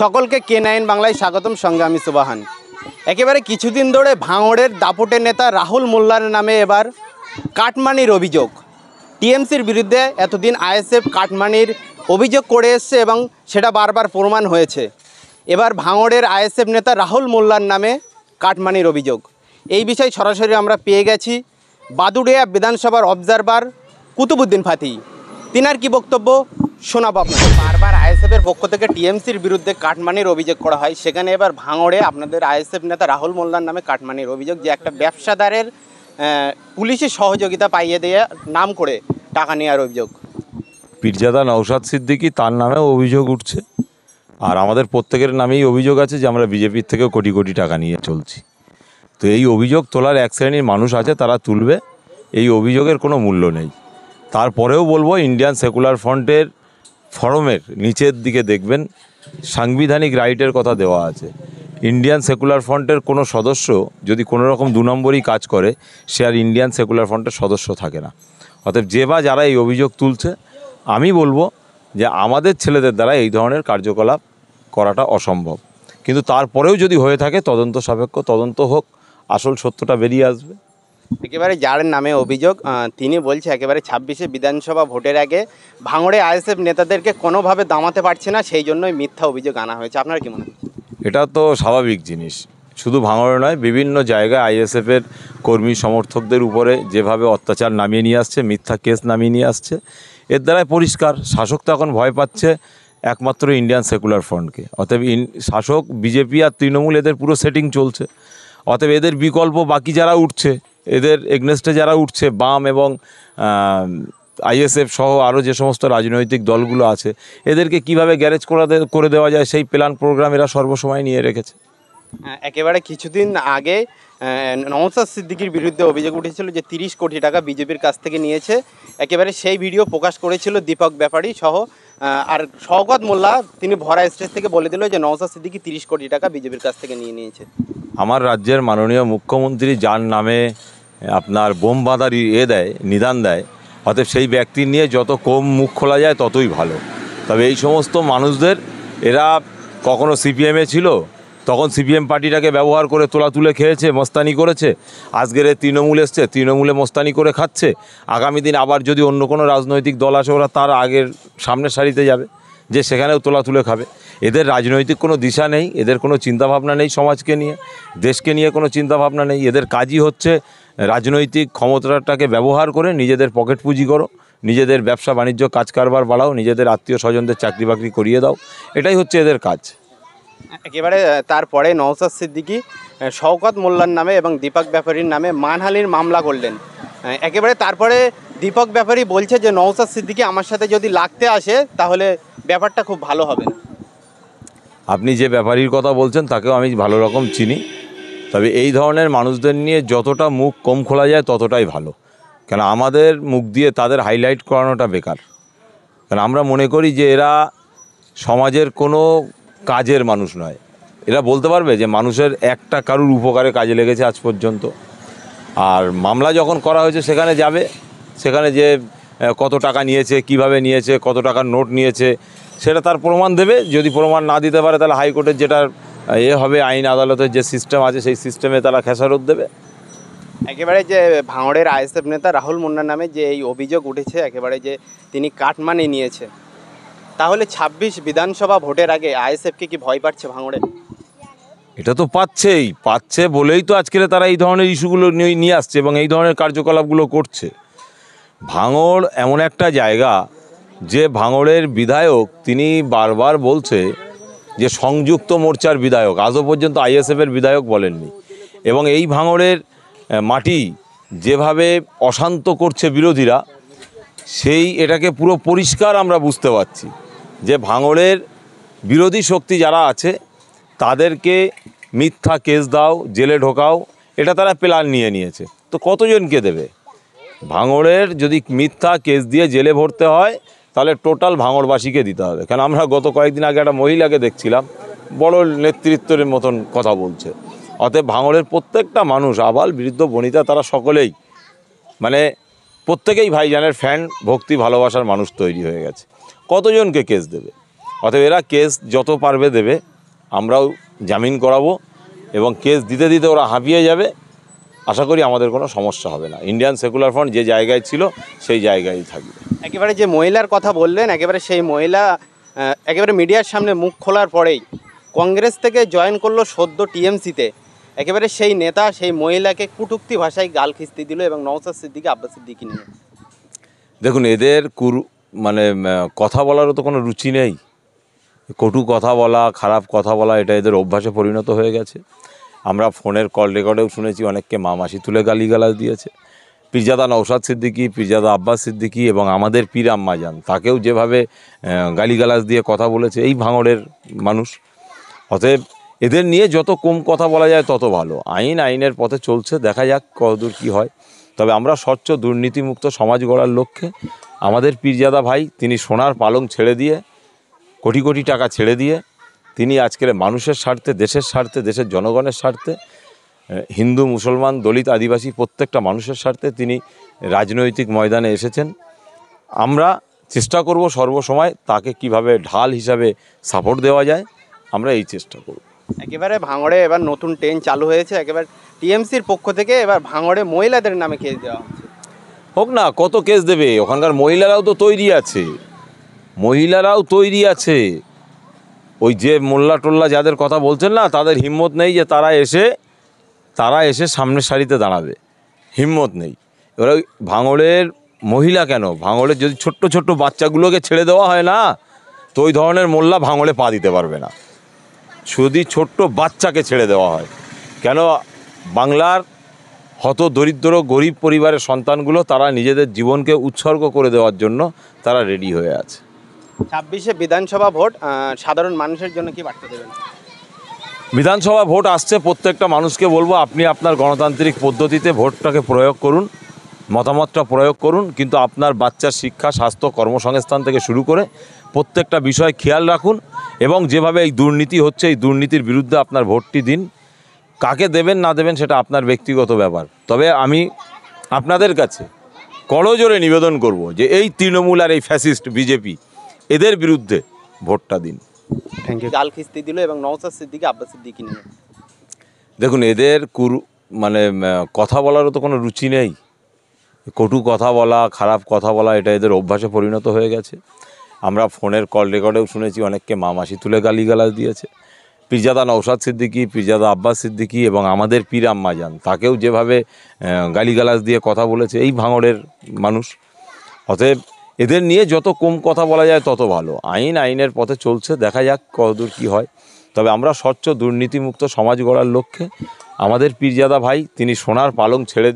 সকলকে K9 বাংলায় স্বাগতম। সঙ্গে আমি সুবাহান। একেবারে কিছুদিন ধরে ভাঙড়ের দাপটে নেতা রাহুল মোল্লার নামে এবার কাটমানির অভিযোগ। টিএমসির বিরুদ্ধে এতদিন আইএসএফ কাটমানির অভিযোগ করে এসছে এবং সেটা বারবার প্রমাণ হয়েছে। এবার ভাঙড়ের আইএসএফ নেতা রাহুল মোল্লার নামে কাটমানির অভিযোগ। এই বিষয়ে সরাসরি আমরা পেয়ে গেছি বাদুড়িয়া বিধানসভার অবজারভার কুতুবুদ্দিন ফাতি। তিনার কি বক্তব্য শোনাবো আপনাদের। বারবার আইএসএফের পক্ষ থেকে টিএমসির বিরুদ্ধে কাটমানির অভিযোগ করা হয়, সেখানে এবার ভাঙড়ে আপনাদের আইএসএফ নেতা রাহুল মোল্লার নামে কাটমানির অভিযোগ, যে একটা ব্যবসাদারের পুলিশের সহযোগিতা পাইয়ে দিয়ে নাম করে টাকা নেওয়ার অভিযোগ। পীরজাদা নওশাদ সিদ্দিকী, তার নামেও অভিযোগ উঠছে। আর আমাদের প্রত্যেকের নামেই অভিযোগ আছে যে আমরা বিজেপির থেকেও কোটি কোটি টাকা নিয়ে চলছি। তো এই অভিযোগ তোলার এক শ্রেণীর মানুষ আছে, তারা তুলবে, এই অভিযোগের কোনো মূল্য নেই। তারপরেও বলবো, ইন্ডিয়ান সেকুলার ফ্রন্টের ফরমের নিচের দিকে দেখবেন সাংবিধানিক রাইটের কথা দেওয়া আছে। ইন্ডিয়ান সেকুলার ফ্রন্টের কোনো সদস্য যদি কোনো রকম 2 নম্বরই কাজ করে, সে আর ইন্ডিয়ান সেকুলার ফ্রন্টের সদস্য থাকে না। অতএব যে বা যারা এই অভিযোগ তুলছে, আমি বলবো যে আমাদের ছেলেদের দ্বারা এই ধরনের কার্যকলাপ করাটা অসম্ভব। কিন্তু তারপরেও যদি হয়ে থাকে, তদন্ত সাপেক্ষ তদন্ত হোক, আসল সত্যটা বেরিয়ে আসবে। একেবারে যার নামে অভিযোগ তিনি বলছে একেবারে 26শে বিধানসভা ভোটের আগে ভাঙড়ে আইএসএফ নেতাদেরকে কোনোভাবে দামাতে পারছে না, সেই জন্যই মিথ্যা অভিযোগ আনা হয়েছে। আপনার কি মনে হয়? এটা তো স্বাভাবিক জিনিস। শুধু ভাঙড়ে নয়, বিভিন্ন জায়গায় আইএসএফের কর্মী সমর্থকদের উপরে যেভাবে অত্যাচার নামিয়ে নিয়ে আসছে, মিথ্যা কেস নামিয়ে নিয়ে আসছে, এর দ্বারাই পরিষ্কার শাসক তো এখন ভয় পাচ্ছে একমাত্র ইন্ডিয়ান সেকুলার ফ্রন্টকে। অতএব শাসক বিজেপি আর তৃণমূল, এদের পুরো সেটিং চলছে। অতএব এদের বিকল্প বাকি যারা উঠছে, এদের এগনেস্টে যারা উঠছে, বাম এবং আইএসএফ সহ আরও যে সমস্ত রাজনৈতিক দলগুলো আছে, এদেরকে কিভাবে গ্যারেজ করে দেওয়া যায়, সেই প্ল্যান প্রোগ্রাম এরা সর্বসময় নিয়ে রেখেছে। একেবারে কিছুদিন আগে নওশাদ সিদ্দিকীর বিরুদ্ধে অভিযোগ উঠেছিল যে 30 কোটি টাকা বিজেপির কাছ থেকে নিয়েছে। একেবারে সেই ভিডিও প্রকাশ করেছিল দীপক ব্যাপারী সহ। আর শওকত মোল্লা তিনি ভরা স্টেজ থেকে বলে দিল যে নওশাদ সিদ্দিকী 30 কোটি টাকা বিজেপির কাছ থেকে নিয়েছে। আমার রাজ্যের মাননীয় মুখ্যমন্ত্রী যার নামে আপনার বোম বাঁধার নিদান দেয়, অতএব সেই ব্যক্তি নিয়ে যত কম মুখ খোলা যায় ততই ভালো। তবে এই সমস্ত মানুষদের, এরা কখনো সিপিএমে ছিল, তখন সিপিএম পার্টিটাকে ব্যবহার করে তুলে খেয়েছে, মস্তানি করেছে। আজকের তৃণমূল এসছে, তৃণমূলে মস্তানি করে খাচ্ছে। আগামী দিন আবার যদি অন্য কোনো রাজনৈতিক দল আসে, ওরা তার আগের সামনের সারিতে যাবে, যে সেখানেও তুলে খাবে। এদের রাজনৈতিক কোনো দিশা নেই, এদের কোনো চিন্তাভাবনা নেই, সমাজকে নিয়ে দেশকে নিয়ে কোনো চিন্তাভাবনা নেই। এদের কাজই হচ্ছে রাজনৈতিক ক্ষমতাটাকে ব্যবহার করে নিজেদের পকেট পুঁজি করো, নিজেদের ব্যবসা বাণিজ্য কাজ কারবার বাড়াও, নিজেদের আত্মীয় স্বজনদের চাকরি বাকরি করিয়ে দাও, এটাই হচ্ছে এদের কাজ। একেবারে তারপরে নওশাদ সিদ্দিকী শওকত মোল্লার নামে এবং দীপক ব্যাপারীর নামে মানহানির মামলা করলেন। একেবারে তারপরে দীপক ব্যাপারী বলছে যে নওশাদ সিদ্দিকী আমার সাথে যদি লাগতে আসে, তাহলে ব্যাপারটা খুব ভালো হবে না। আপনি যে ব্যাপারীর কথা বলছেন তাকেও আমি ভালো রকম চিনি। তবে এই ধরনের মানুষদের নিয়ে যতটা মুখ কম খোলা যায় ততটাই ভালো। কেন আমাদের মুখ দিয়ে তাদের হাইলাইট করানোটা বেকার। কারণ আমরা মনে করি যে এরা সমাজের কোনো কাজের মানুষ নয়। এরা বলতে পারবে যে মানুষের একটা কারুর উপকারে কাজে লেগেছে আজ পর্যন্ত। আর মামলা যখন করা হয়েছে সেখানে যাবে, সেখানে যে কত টাকা নিয়েছে, কিভাবে নিয়েছে, কত টাকার নোট নিয়েছে, সেটা তার প্রমাণ দেবে। যদি প্রমাণ না দিতে পারে, তাহলে হাইকোর্টের যেটা হবে, আইন আদালতের যে সিস্টেম আছে, সেই সিস্টেমে তারা খেসারত দেবে। একেবারে যে ভাঙড়ের আইএসএফ নেতা রাহুল মোল্লার নামে যে এই অভিযোগ উঠেছে, একেবারে যে তিনি কাটমানি নিয়েছে, তাহলে 26 বিধানসভা ভোটের আগে আইএসএফকে কি ভয় পাচ্ছে ভাঙড়ে? এটা তো পাচ্ছে বলেই তো আজকে তারা এই ধরনের ইস্যুগুলো নিয়ে আসছে এবং এই ধরনের কার্যকলাপগুলো করছে। ভাঙড় এমন একটা জায়গা, যে ভাঙড়ের বিধায়ক তিনি বারবার বলছে যে সংযুক্ত মোর্চার বিধায়ক, আজও পর্যন্ত আইএসএফের বিধায়ক বলেননি। এবং এই ভাঙড়ের মাটি যেভাবে অশান্ত করছে বিরোধীরা, এটাকে পুরো পরিষ্কার আমরা বুঝতে পারছি যে ভাঙড়ের বিরোধী শক্তি যারা আছে তাদেরকে মিথ্যা কেস দাও, জেলে ঢোকাও, এটা তারা প্ল্যান নিয়েছে। তো কতজনকে দেবে? ভাঙড়ের যদি মিথ্যা কেস দিয়ে জেলে ভরতে হয়, তাহলে টোটাল ভাঙড়বাসীকে দিতে হবে। কারণ আমরা গত কয়েকদিন আগে একটা মহিলাকে দেখছিলাম, বড় নেতৃত্বের মতন কথা বলছে। অতএব ভাঙড়ের প্রত্যেকটা মানুষ, আবাল বৃদ্ধ বনিতা, তারা সকলেই প্রত্যেকেই ভাইজানের ফ্যান, ভক্তি ভালোবাসার মানুষ তৈরি হয়ে গেছে। কতজনকে কেস দেবে? অতএব এরা কেস যত পারবে দেবে। আমরাও জামিন করাবো এবং কেস দিতে দিতে ওরা হাঁপিয়ে যাবে। আশা করি আমাদের কোনো সমস্যা হবে না। ইন্ডিয়ান সেকুলার ফ্রন্ট যে জায়গায় ছিল সেই জায়গায় থাকবে। একেবারে যে মহিলার কথা বললেন, একেবারে সেই মহিলা একেবারে মিডিয়ার সামনে মুখ খোলার পরেই কংগ্রেস থেকে জয়েন করলো সদ্য টিএমসিতে। একেবারে সেই নেতা সেই মহিলাকে কটূক্তি ভাষায় গাল খিস্তি দিল এবং নওশাদ সিদ্দিকী আব্বাস সিদ্দিকী নিয়ে। দেখুন, এদের কথা বলারও তো কোনো রুচি নেই। কটু কথা বলা, খারাপ কথা বলা, এটা এদের অভ্যাসে পরিণত হয়ে গেছে। আমরা ফোনের কল রেকর্ডেও শুনেছি অনেককে মা মাসি তুলে গালিগালাজ দিয়েছে। পীরজাদা নওশাদ সিদ্দিকী, পীরজাদা আব্বাস সিদ্দিকী এবং আমাদের পীর আম্মাজান তাকেও যেভাবে গালিগালাজ দিয়ে কথা বলেছে এই ভাঙড়ের মানুষ। অতএব এদের নিয়ে যত কম কথা বলা যায় তত ভালো। আইনের পথে চলছে, দেখা যাক কতদূর কী হয়। তবে আমরা স্বচ্ছ দুর্নীতিমুক্ত সমাজ গড়ার লক্ষ্যে আমাদের পীরজাদা ভাই, তিনি সোনার পালং ছেড়ে দিয়ে, কোটি কোটি টাকা ছেড়ে দিয়ে তিনি আজকের মানুষের স্বার্থে, দেশের স্বার্থে, দেশের জনগণের স্বার্থে, হিন্দু মুসলমান দলিত আদিবাসী প্রত্যেকটা মানুষের স্বার্থে তিনি রাজনৈতিক ময়দানে এসেছেন। আমরা চেষ্টা করব সর্বসময় তাকে কিভাবে ঢাল হিসাবে সাপোর্ট দেওয়া যায়, আমরা এই চেষ্টা করব। একেবারে ভাঙড়ে এবার নতুন ট্রেন চালু হয়েছে। একেবারে টিএমসির পক্ষ থেকে এবার ভাঙড়ে মহিলাদের নামে কেস দেওয়া হচ্ছে। হোক না, কত কেস দেবে? ওখানকার মহিলারাও তো তৈরি আছে, মহিলারাও তৈরি আছে। ওই যে মোল্লা টোল্লা যাদের কথা বলছেন না, তাদের হিম্মত নেই যে তারা এসে সামনের সারিতে দাঁড়াবে, হিম্মত নেই। এবার ওই ভাঙড়ের মহিলা কেন, ভাঙড়ের যদি ছোট্ট ছোট্ট বাচ্চাগুলোকে ছেড়ে দেওয়া হয় না, তো ওই ধরনের মোল্লা ভাঙড়ে পা দিতে পারবে না। যদি ছোট্ট বাচ্চাকে ছেড়ে দেওয়া হয়, কেন বাংলার হত দরিদ্র গরিব পরিবারের সন্তানগুলো তারা নিজেদের জীবনকে উৎসর্গ করে দেওয়ার জন্য তারা রেডি হয়ে আছে। 26শে বিধানসভা ভোট, সাধারণ মানুষের জন্য কি বার্তা দেবেন? বিধানসভা ভোট আসছে, প্রত্যেকটা মানুষকে বলবো আপনি আপনার গণতান্ত্রিক পদ্ধতিতে ভোটটাকে প্রয়োগ করুন, মতামতটা প্রয়োগ করুন, কিন্তু আপনার বাচ্চার শিক্ষা, স্বাস্থ্য, কর্মসংস্থান থেকে শুরু করে প্রত্যেকটা বিষয় খেয়াল রাখুন এবং যেভাবে এই দুর্নীতি হচ্ছে এই দুর্নীতির বিরুদ্ধে আপনার ভোটটি দিন। কাকে দেবেন না দেবেন সেটা আপনার ব্যক্তিগত ব্যাপার। তবে আমি আপনাদের কাছে করজোরে নিবেদন করব যে এই তৃণমূল আর এই ফ্যাসিস্ট বিজেপি এদের বিরুদ্ধে ভোটটা দিন। Thank you. গাল খিস্তি দিল এবং নওশাদ সিদ্দিকী আব্বাস সিদ্দিকী নিয়ে। দেখুন, এদের কথা বলারও তো কোনো রুচি নেই। কটু কথা বলা, খারাপ কথা বলা, এটা এদের অভ্যাসে পরিণত হয়ে গেছে। আমরা ফোনের কল রেকর্ডেও শুনেছি অনেককে মা মাসি তুলে গালিগালাজ দিয়েছে। পীরজাদা নওশাদ সিদ্দিকী, পীরজাদা আব্বাস সিদ্দিকী এবং আমাদের পীর আম্মাজান তাকেও যেভাবে গালিগালাজ দিয়ে কথা বলেছে এই ভাঙড়ের মানুষ। অতএব এদের নিয়ে যত কম কথা বলা যায় তত ভালো। আইনের পথে চলছে, দেখা যাক কতদূর কী হয়। তবে আমরা স্বচ্ছ দুর্নীতিমুক্ত সমাজ গড়ার লক্ষ্যে আমাদের পীরজাদা ভাই, তিনি সোনার পালং ছেড়ে